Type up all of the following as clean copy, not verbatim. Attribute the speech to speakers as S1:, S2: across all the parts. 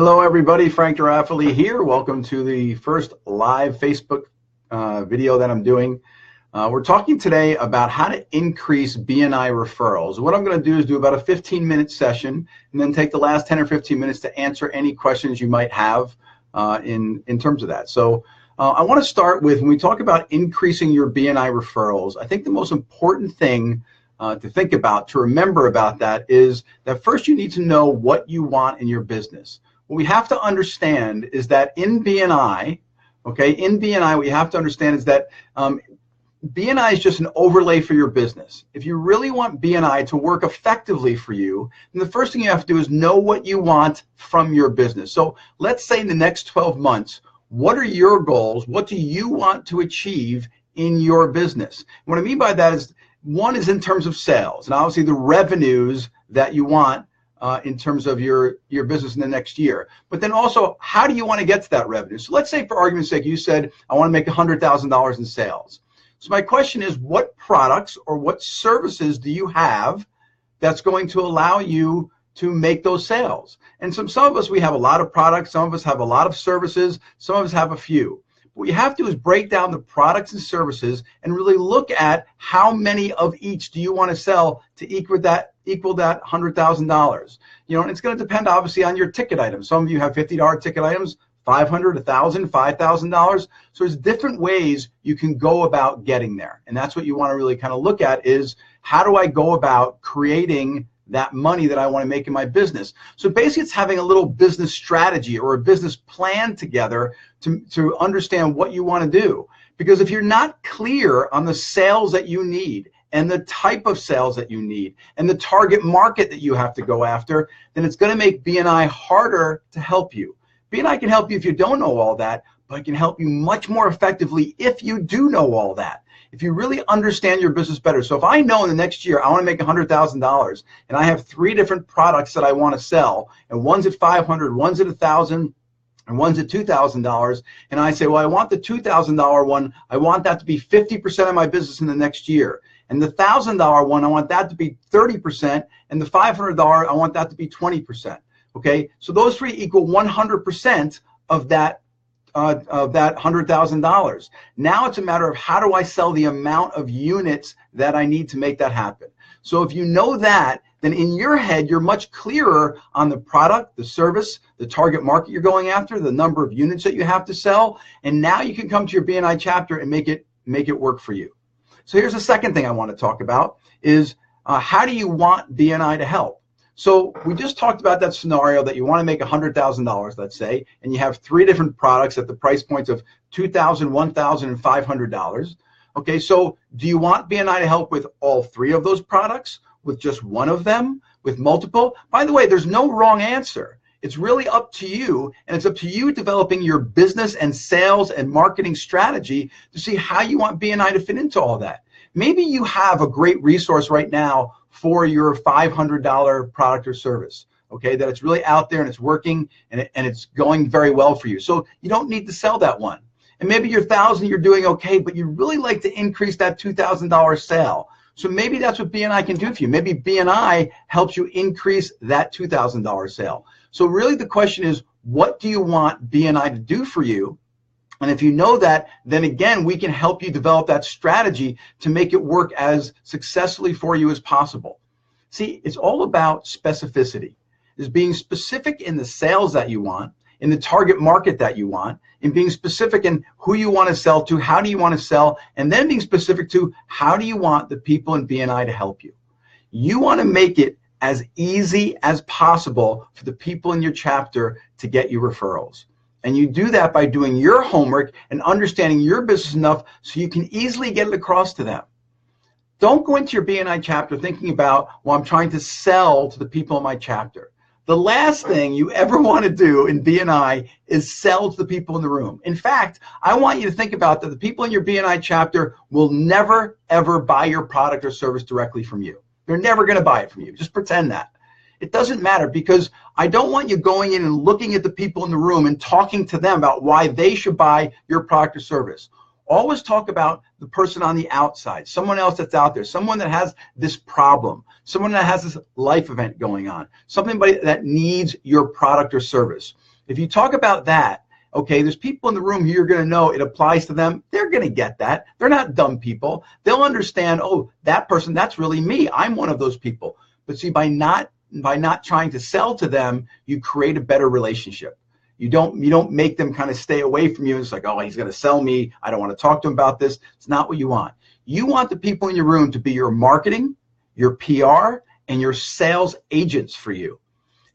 S1: Hello everybody, Frank Raffele here. Welcome to the first live Facebook video that I'm doing. We're talking today about how to increase BNI referrals. What I'm going to do is do about a 15-minute session and then take the last 10 or 15 minutes to answer any questions you might have in terms of that. So I want to start with, when we talk about increasing your BNI referrals, I think the most important thing to think about, to remember about that, is that first you need to know what you want in your business. What we have to understand is that in BNI, okay, in BNI, what you have to understand is that BNI is just an overlay for your business. If you really want BNI to work effectively for you, then the first thing you have to do is know what you want from your business. So let's say in the next 12 months, what are your goals? What do you want to achieve in your business? What I mean by that is, one is in terms of sales, and obviously the revenues that you want in terms of your business in the next year. But then also, how do you want to get to that revenue? So let's say, for argument's sake, you said, I want to make $100,000 in sales. So my question is, what products or what services do you have that's going to allow you to make those sales? And some of us, we have a lot of products, some of us have a lot of services, some of us have a few. What you have to do is break down the products and services and really look at how many of each do you want to sell to equal that $100,000. You know, and it's going to depend obviously on your ticket items. Some of you have $50 ticket items, $500, $1,000, $5,000. So there's different ways you can go about getting there. And that's what you want to really kind of look at, is how do I go about creating that money that I want to make in my business? So basically, it's having a little business strategy or a business plan together to understand what you want to do. Because if you're not clear on the sales that you need and the type of sales that you need and the target market that you have to go after, then it's going to make BNI harder to help you. BNI can help you if you don't know all that, but it can help you much more effectively if you do know all that. If you really understand your business better. So if I know in the next year I want to make $100,000 and I have 3 different products that I want to sell, and one's at $500, one's at $1,000, and one's at $2,000, and I say, well, I want the $2,000 one, I want that to be 50% of my business in the next year. And the $1,000 one, I want that to be 30%, and the $500, I want that to be 20%. Okay, so those 3 equal 100% of that $100,000. Now it's a matter of, how do I sell the amount of units that I need to make that happen? So if you know that, then in your head, you're much clearer on the product, the service, the target market you're going after, the number of units that you have to sell, and now you can come to your BNI chapter and make it work for you. So here's the second thing I want to talk about is how do you want BNI to help? So we just talked about that scenario that you want to make $100,000, let's say, and you have 3 different products at the price points of $2,000, $1,000, and $500. Okay, so do you want BNI to help with all 3 of those products, with just one of them, with multiple? By the way, there's no wrong answer. It's really up to you, and it's up to you developing your business and sales and marketing strategy to see how you want BNI to fit into all that. Maybe you have a great resource right now for your $500 product or service, okay, that it's really out there and it's working and it's going very well for you. So you don't need to sell that one. And maybe your $1,000, you're doing okay, but you really like to increase that $2,000 sale. So maybe that's what BNI can do for you. Maybe BNI helps you increase that $2,000 sale. So really the question is, what do you want BNI to do for you? And if you know that, then again, we can help you develop that strategy to make it work as successfully for you as possible. See, it's all about specificity. It's being specific in the sales that you want, in the target market that you want, in being specific in who you want to sell to, how do you want to sell, and then being specific to how do you want the people in BNI to help you. You want to make it as easy as possible for the people in your chapter to get you referrals. And you do that by doing your homework and understanding your business enough so you can easily get it across to them. Don't go into your BNI chapter thinking about, well, I'm trying to sell to the people in my chapter. The last thing you ever want to do in BNI is sell to the people in the room. In fact, I want you to think about that the people in your BNI chapter will never, ever buy your product or service directly from you. They're never going to buy it from you. Just pretend that. It doesn't matter, because I don't want you going in and looking at the people in the room and talking to them about why they should buy your product or service. Always talk about the person on the outside, someone else that's out there, someone that has this problem, someone that has this life event going on, somebody that needs your product or service. If you talk about that, okay, there's people in the room who you're going to know it applies to them. They're going to get that. They're not dumb people. They'll understand, oh, that person, that's really me. I'm one of those people. But see, by not trying to sell to them, you create a better relationship. You don't make them kind of stay away from you. It's like, oh, he's going to sell me. I don't want to talk to him about this. It's not what you want. You want the people in your room to be your marketing, your PR, and your sales agents for you.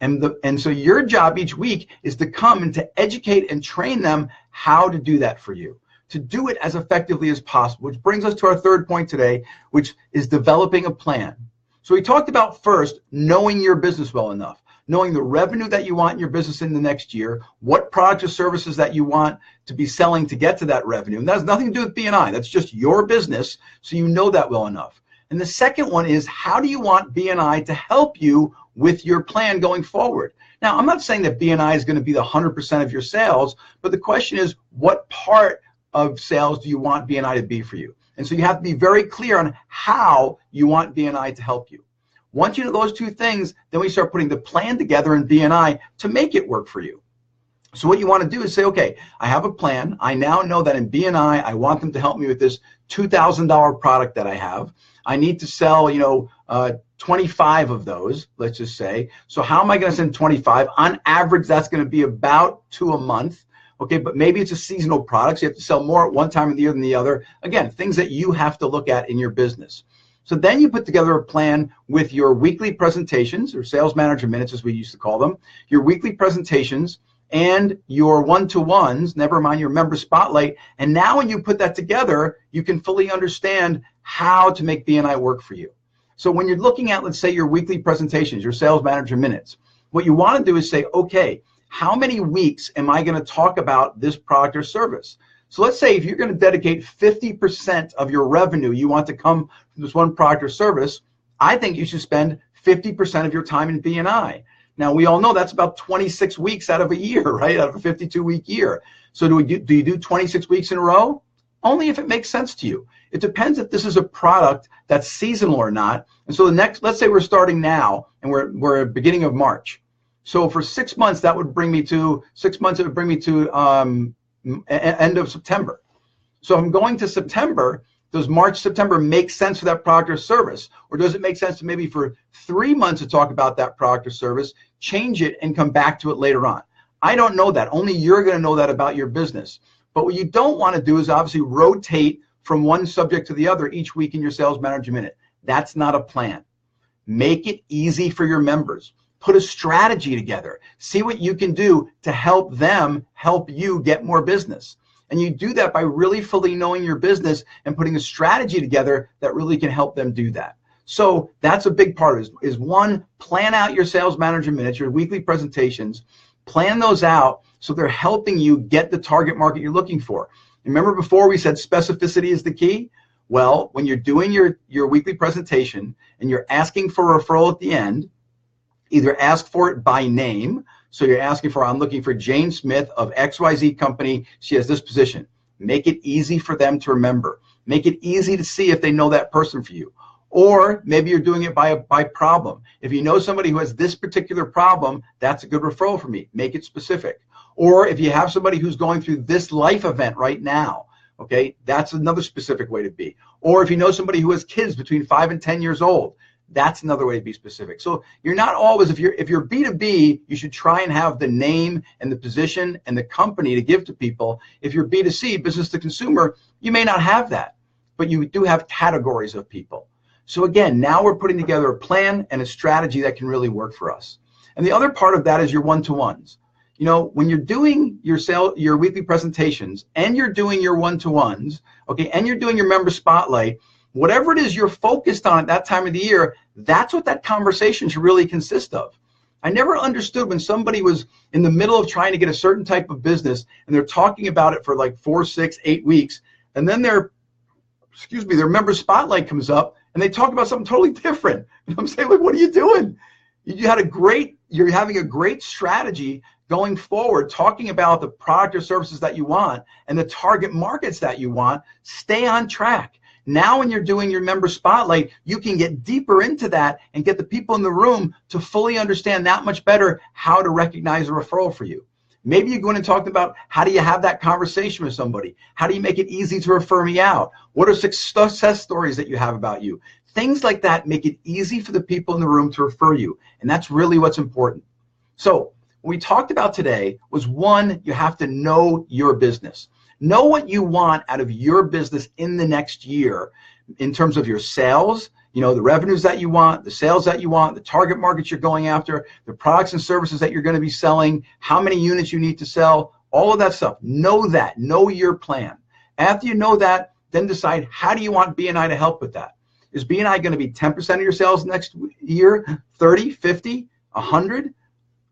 S1: And so your job each week is to come and to educate and train them how to do that for you, to do it as effectively as possible, which brings us to our third point today, which is developing a plan. So we talked about first, knowing your business well enough, knowing the revenue that you want in your business in the next year, what products or services that you want to be selling to get to that revenue. And that has nothing to do with BNI. That's just your business, so you know that well enough. And the second one is, how do you want BNI to help you with your plan going forward? Now, I'm not saying that BNI is going to be the 100% of your sales, but the question is, what part of sales do you want BNI to be for you? And so you have to be very clear on how you want BNI to help you. Once you know those two things, then we start putting the plan together in BNI to make it work for you. So what you want to do is say, okay, I have a plan. I now know that in BNI, I want them to help me with this $2,000 product that I have. I need to sell, 25 of those, let's just say. So how am I going to send 25? On average, that's going to be about 2 a month. Okay, but maybe it's a seasonal product, so you have to sell more at one time of the year than the other. Again, things that you have to look at in your business. So then you put together a plan with your weekly presentations, or sales manager minutes as we used to call them, your weekly presentations and your one-to-ones, never mind your member spotlight. And now when you put that together, you can fully understand how to make BNI work for you. So when you're looking at, let's say, your weekly presentations, your sales manager minutes, what you want to do is say, okay, how many weeks am I going to talk about this product or service? So let's say if you're going to dedicate 50% of your revenue you want to come from this one product or service, I think you should spend 50% of your time in BNI. Now, we all know that's about 26 weeks out of a year, right? Out of a 52-week year. So do you do 26 weeks in a row? Only if it makes sense to you. It depends if this is a product that's seasonal or not. And so let's say we're starting now and we're at the beginning of March. So for 6 months, that would bring me to end of September. So if I'm going to September, does March, September make sense for that product or service? Or does it make sense to maybe for 3 months to talk about that product or service, change it and come back to it later on? I don't know that. Only you're going to know that about your business. But what you don't want to do is obviously rotate from one subject to the other each week in your sales manager minute. That's not a plan. Make it easy for your members. Put a strategy together. See what you can do to help them help you get more business. And you do that by really fully knowing your business and putting a strategy together that really can help them do that. So that's a big part is one, plan out your sales manager minutes, your weekly presentations, plan those out so they're helping you get the target market you're looking for. Remember before we said specificity is the key? Well, when you're doing your weekly presentation and you're asking for a referral at the end, either ask for it by name. So you're asking for, I'm looking for Jane Smith of XYZ company. She has this position. Make it easy for them to remember. Make it easy to see if they know that person for you. Or maybe you're doing it by problem. If you know somebody who has this particular problem, that's a good referral for me. Make it specific. Or if you have somebody who's going through this life event right now, okay, that's another specific way to be. Or if you know somebody who has kids between 5 and 10 years old, that's another way to be specific. So you're not always, if you're B2B, you should try and have the name and the position and the company to give to people. If you're B2C, business to consumer, you may not have that, but you do have categories of people. So again, now we're putting together a plan and a strategy that can really work for us. And the other part of that is your one-to-ones. You know, when you're doing your weekly presentations and you're doing your one-to-ones, okay, and you're doing your member spotlight, whatever it is you're focused on at that time of the year, that's what that conversation should really consist of. I never understood when somebody was in the middle of trying to get a certain type of business and they're talking about it for like 4, 6, 8 weeks, and then their member spotlight comes up and they talk about something totally different. And I'm saying, like, what are you doing? You're having a great strategy going forward, talking about the product or services that you want and the target markets that you want. Stay on track. Now when you're doing your member spotlight, you can get deeper into that and get the people in the room to fully understand that much better how to recognize a referral for you. Maybe you go in and talk about how do you have that conversation with somebody? How do you make it easy to refer me out? What are success stories that you have about you? Things like that make it easy for the people in the room to refer you. And that's really what's important. So what we talked about today was, one, you have to know your business. Know what you want out of your business in the next year in terms of your sales, the revenues that you want, the sales that you want, the target markets you're going after, the products and services that you're going to be selling, how many units you need to sell, all of that stuff. Know that. Know your plan. After you know that, then decide, how do you want BNI to help with that? Is BNI going to be 10% of your sales next year, 30, 50, 100?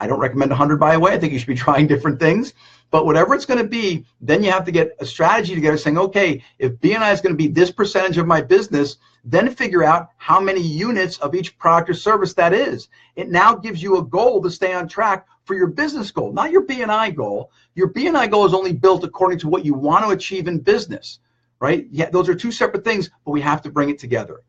S1: I don't recommend 100, by the way. I think you should be trying different things. But whatever it's going to be, then you have to get a strategy together saying, okay, if BNI is going to be this percentage of my business, then figure out how many units of each product or service that is. It now gives you a goal to stay on track for your business goal, not your BNI goal. Your BNI goal is only built according to what you want to achieve in business, right? Yeah, those are two separate things, but we have to bring it together.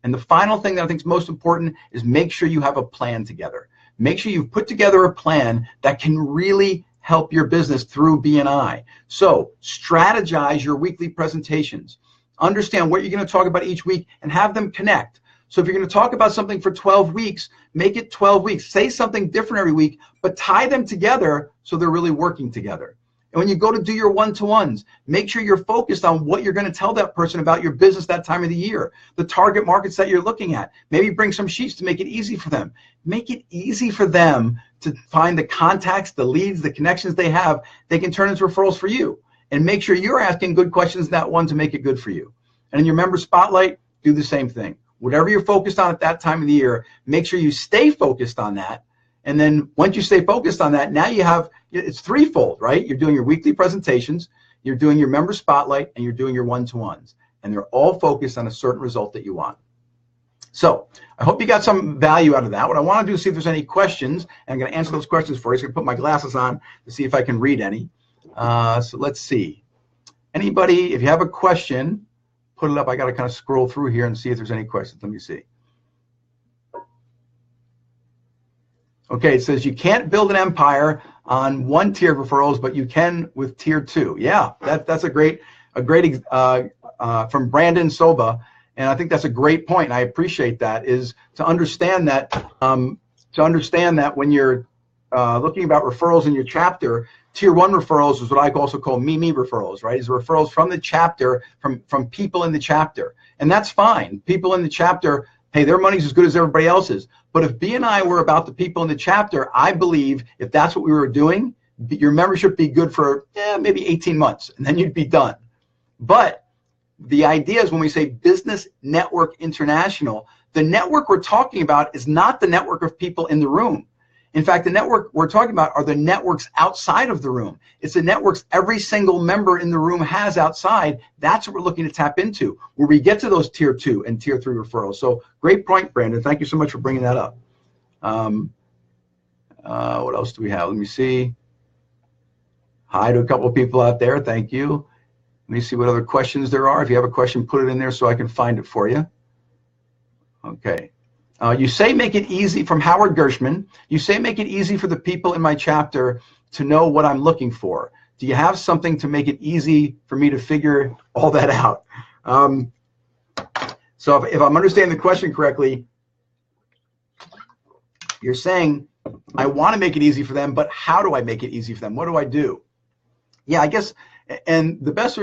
S1: And the final thing that I think is most important is make sure you have a plan together. Make sure you've put together a plan that can really help your business through BNI. So strategize your weekly presentations. Understand what you're going to talk about each week and have them connect. So if you're going to talk about something for 12 weeks, make it 12 weeks. Say something different every week, but tie them together so they're really working together. And when you go to do your one-to-ones, make sure you're focused on what you're going to tell that person about your business that time of the year, the target markets that you're looking at. Maybe bring some sheets to make it easy for them. Make it easy for them to find the contacts, the leads, the connections they have. They can turn into referrals for you. And make sure you're asking good questions in that one to make it good for you. And in your member spotlight, do the same thing. Whatever you're focused on at that time of the year, make sure you stay focused on that. And then once you stay focused on that, now you have, it's threefold, right? You're doing your weekly presentations, you're doing your member spotlight, and you're doing your one-to-ones. And they're all focused on a certain result that you want. So I hope you got some value out of that. What I want to do is see if there's any questions, and I'm going to answer those questions for you. So I'm going to put my glasses on to see if I can read any. So let's see. Anybody, if you have a question, put it up. I got to kind of scroll through here and see if there's any questions. Let me see. Okay, it says you can't build an empire on one tier of referrals, but you can with tier 2. Yeah, that's a great from Brandon Soba, and I think that's a great point. And I appreciate that. Is to understand that when you're looking about referrals in your chapter, tier 1 referrals is what I also call me referrals, right? Is referrals from the chapter, from people in the chapter, and that's fine. People in the chapter, hey, their money's as good as everybody else's. But if BNI were about the people in the chapter, I believe if that's what we were doing, your membership would be good for maybe 18 months, and then you'd be done. But the idea is when we say Business Network International, the network we're talking about is not the network of people in the room. In fact, the network we're talking about are the networks outside of the room. It's the networks every single member in the room has outside. That's what we're looking to tap into, where we get to those tier 2 and tier 3 referrals. So great point, Brandon. Thank you so much for bringing that up. What else do we have? Let me see. Hi to a couple of people out there. Thank you. Let me see what other questions there are. If you have a question, put it in there so I can find it for you. Okay. You say make it easy, from Howard Gershman. You say make it easy for the people in my chapter to know what I'm looking for. Do you have something to make it easy for me to figure all that out? So if I'm understanding the question correctly, you're saying I want to make it easy for them, but how do I make it easy for them? What do I do? Yeah, I guess, and the best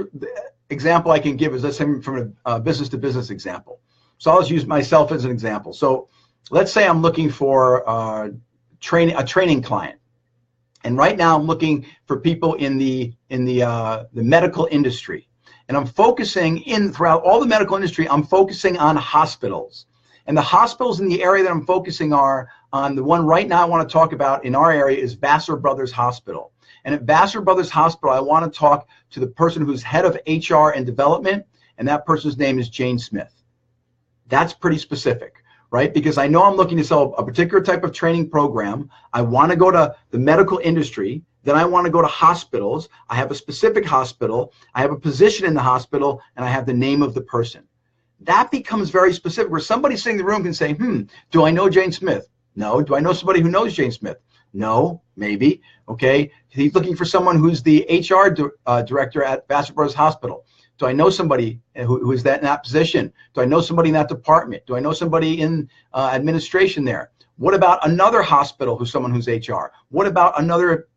S1: example I can give is, let's say, from a business-to-business example. So I'll just use myself as an example. So let's say I'm looking for a training client, and right now I'm looking for people in the medical industry, and I'm focusing throughout all the medical industry. I'm focusing on hospitals, and the hospitals in the area that I'm focusing are on. The one right now I want to talk about in our area is Vassar Brothers Hospital, and at Vassar Brothers Hospital I want to talk to the person who's head of HR and development, and that person's name is Jane Smith. That's pretty specific, right? Because I know I'm looking to sell a particular type of training program. I want to go to the medical industry. Then I want to go to hospitals. I have a specific hospital. I have a position in the hospital, and I have the name of the person. That becomes very specific, where somebody sitting in the room can say, do I know Jane Smith? No. Do I know somebody who knows Jane Smith? No, maybe. Okay. He's looking for someone who's the HR director at Vassar Brothers Hospital. Do I know somebody who is in that position? Do I know somebody in that department? Do I know somebody in administration there? What about another hospital who's someone who's HR? What about another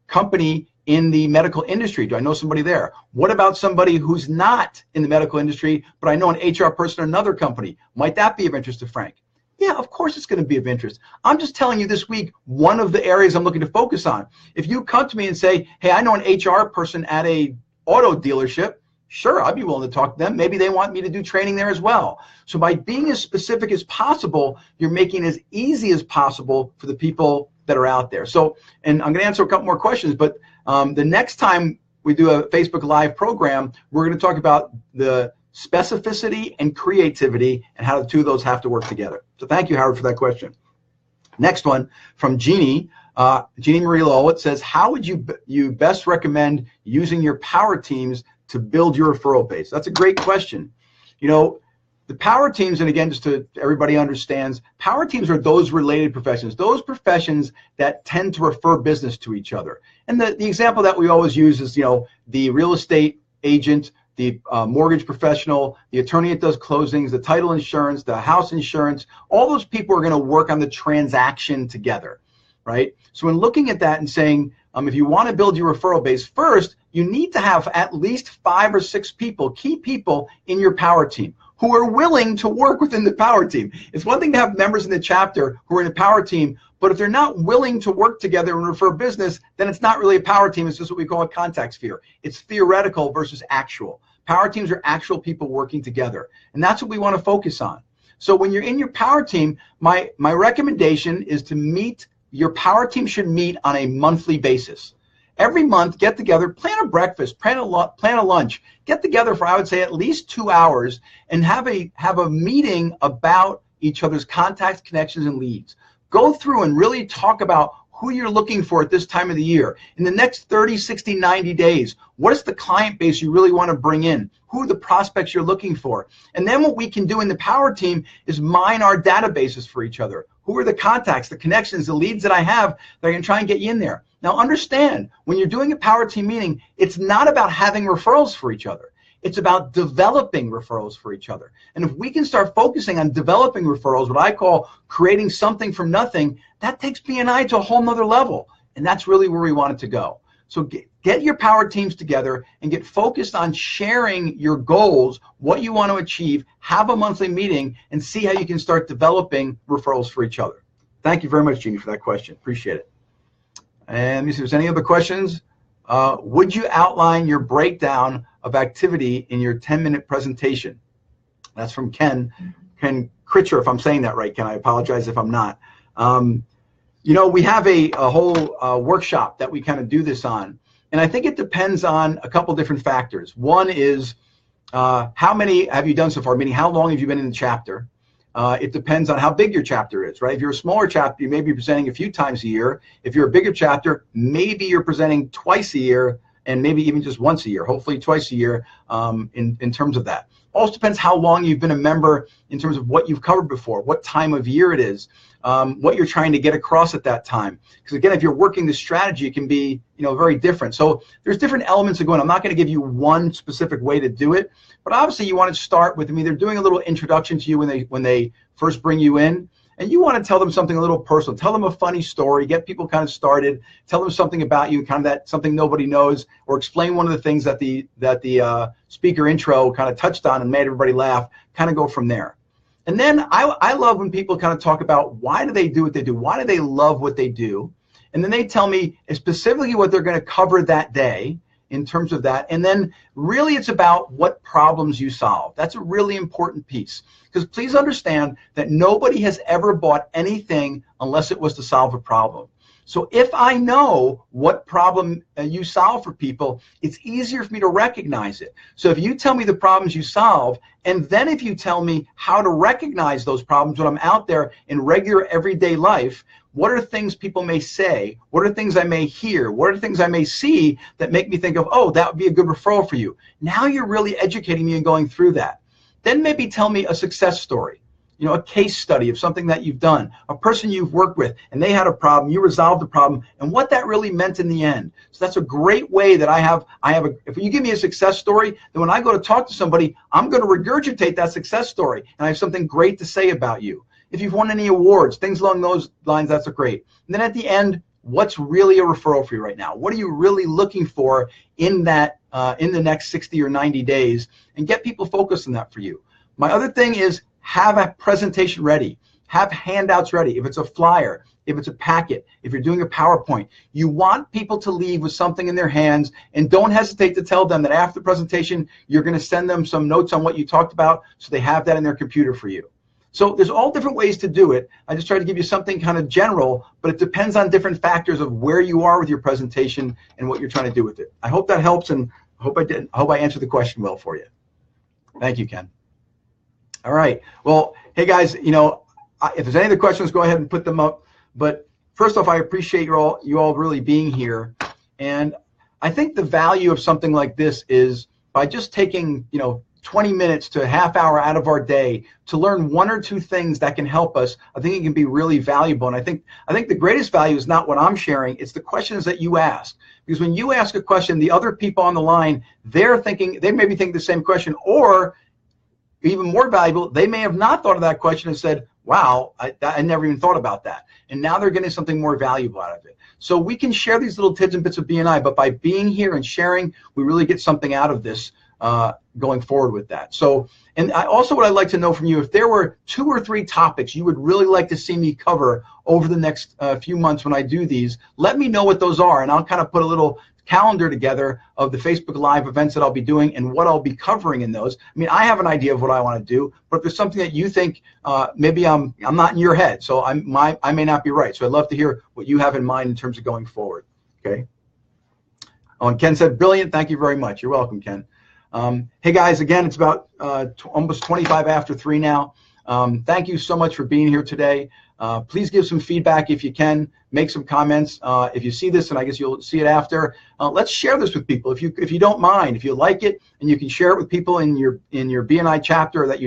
S1: company in the medical industry? Do I know somebody there? What about somebody who's not in the medical industry, but I know an HR person in another company? Might that be of interest to Frank? Yeah, of course it's going to be of interest. I'm just telling you this week one of the areas I'm looking to focus on. If you come to me and say, hey, I know an HR person at a auto dealership, sure, I'd be willing to talk to them. Maybe they want me to do training there as well. So by being as specific as possible, you're making it as easy as possible for the people that are out there. So, and I'm going to answer a couple more questions, but the next time we do a Facebook Live program, we're going to talk about the specificity and creativity and how the two of those have to work together. So thank you, Howard, for that question. Next one from Jeannie. Jeannie Marie Lowell. It says, how would you best recommend using your power teams to build your referral base? That's a great question. You know, the power teams, and again, just to everybody understands, power teams are those related professions, those professions that tend to refer business to each other. And the example that we always use is, you know, the real estate agent, the mortgage professional, the attorney that does closings, the title insurance, the house insurance. All those people are going to work on the transaction together, right? So when looking at that and saying, if you want to build your referral base, first, you need to have at least 5 or 6 people, key people in your power team who are willing to work within the power team. It's one thing to have members in the chapter who are in the power team, but if they're not willing to work together and refer business, then it's not really a power team. It's just what we call a contact sphere. It's theoretical versus actual. Power teams are actual people working together, and that's what we want to focus on. So when you're in your power team, my recommendation is to meet. Your power team should meet on a monthly basis. Every month, get together, plan a breakfast, plan a lunch, get together for, I would say, at least 2 hours and have a meeting about each other's contacts, connections, and leads. Go through and really talk about who you're looking for at this time of the year. In the next 30, 60, 90 days, what is the client base you really want to bring in? Who are the prospects you're looking for? And then what we can do in the power team is mine our databases for each other. Who are the contacts, the connections, the leads that I have that are going to try and get you in there? Now understand, when you're doing a power team meeting, it's not about having referrals for each other. It's about developing referrals for each other. And if we can start focusing on developing referrals, what I call creating something from nothing, that takes BNI to a whole nother level. And that's really where we want it to go. So get your power teams together and get focused on sharing your goals, what you want to achieve, have a monthly meeting, and see how you can start developing referrals for each other. Thank you very much, Jeannie, for that question. Appreciate it. And let me see if there's any other questions. Would you outline your breakdown of activity in your 10-minute presentation? That's from Ken Critcher, if I'm saying that right, Ken. I apologize if I'm not. You know, we have a whole workshop that we kind of do this on. And I think it depends on a couple different factors. One is how many have you done so far, meaning how long have you been in the chapter? It depends on how big your chapter is, right? If you're a smaller chapter, you may be presenting a few times a year. If you're a bigger chapter, maybe you're presenting twice a year and maybe even just once a year, hopefully twice a year in terms of that. Also depends how long you've been a member in terms of what you've covered before, what time of year it is, what you're trying to get across at that time. Because again, if you're working the strategy, it can be, you know, very different. So there's different elements that go in. I'm not going to give you one specific way to do it, but obviously you want to start with them either doing a little introduction to you when they first bring you in, and you want to tell them something a little personal. Tell them a funny story, get people kind of started, tell them something about you, kind of that something nobody knows, or explain one of the things that the speaker intro kind of touched on and made everybody laugh, kind of go from there. And then I love when people kind of talk about why do they do what they do? Why do they love what they do? And then they tell me specifically what they're going to cover that day in terms of that. And then really it's about what problems you solve. That's a really important piece. Because please understand that nobody has ever bought anything unless it was to solve a problem. So if I know what problem you solve for people, it's easier for me to recognize it. So if you tell me the problems you solve, and then if you tell me how to recognize those problems when I'm out there in regular everyday life, what are things people may say? What are things I may hear? What are things I may see that make me think of, oh, that would be a good referral for you? Now you're really educating me and going through that. Then maybe tell me a success story. a case study of something that you've done, a person you've worked with, and they had a problem, you resolved the problem, and what that really meant in the end. So that's a great way that if you give me a success story, then when I go to talk to somebody, I'm going to regurgitate that success story, and I have something great to say about you. If you've won any awards, things along those lines, that's great. And then at the end, what's really a referral for you right now? What are you really looking for in that in the next 60 or 90 days? And get people focused on that for you. My other thing is have a presentation ready. Have handouts ready. If it's a flyer, if it's a packet, if you're doing a PowerPoint, you want people to leave with something in their hands, and don't hesitate to tell them that after the presentation, you're going to send them some notes on what you talked about so they have that in their computer for you. So there's all different ways to do it. I just tried to give you something kind of general, but it depends on different factors of where you are with your presentation and what you're trying to do with it. I hope that helps, and I hope I answered the question well for you. Thank you, Ken. All right. Well, hey guys, if there's any other questions, go ahead and put them up. But first off, I appreciate you all really being here. And I think the value of something like this is by just taking, 20 minutes to a half hour out of our day to learn one or two things that can help us. I think it can be really valuable. And I think the greatest value is not what I'm sharing, it's the questions that you ask. Because when you ask a question, the other people on the line, they maybe think the same question, or even more valuable, they may have not thought of that question and said, wow, I never even thought about that. And now they're getting something more valuable out of it. So we can share these little tidbits and bits of BNI, but by being here and sharing, we really get something out of this going forward with that. So, and what I'd like to know from you, if there were 2 or 3 topics you would really like to see me cover over the next few months when I do these, let me know what those are, and I'll kind of put a little calendar together of the Facebook Live events that I'll be doing and what I'll be covering in those. I mean, I have an idea of what I want to do, but if there's something that you think maybe I'm not in your head, so I may not be right. So I'd love to hear what you have in mind in terms of going forward. Okay. Oh, and Ken said, brilliant. Thank you very much. You're welcome, Ken. Hey guys, again, it's about almost 25 after 3 now. Thank you so much for being here today. Please give some feedback if you can. Make some comments. If you see this, and I guess you'll see it after, let's share this with people. If you don't mind, if you like it, and you can share it with people in your BNI chapter that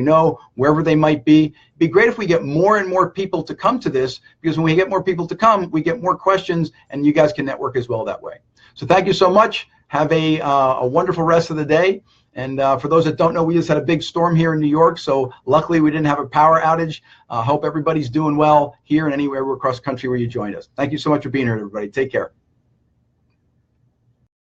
S1: wherever they might be. It'd be great if we get more and more people to come to this, because when we get more people to come, we get more questions, and you guys can network as well that way. So thank you so much. Have a wonderful rest of the day. And for those that don't know, we just had a big storm here in New York, so luckily we didn't have a power outage. Hope everybody's doing well here and anywhere across the country where you joined us. Thank you so much for being here, everybody. Take care.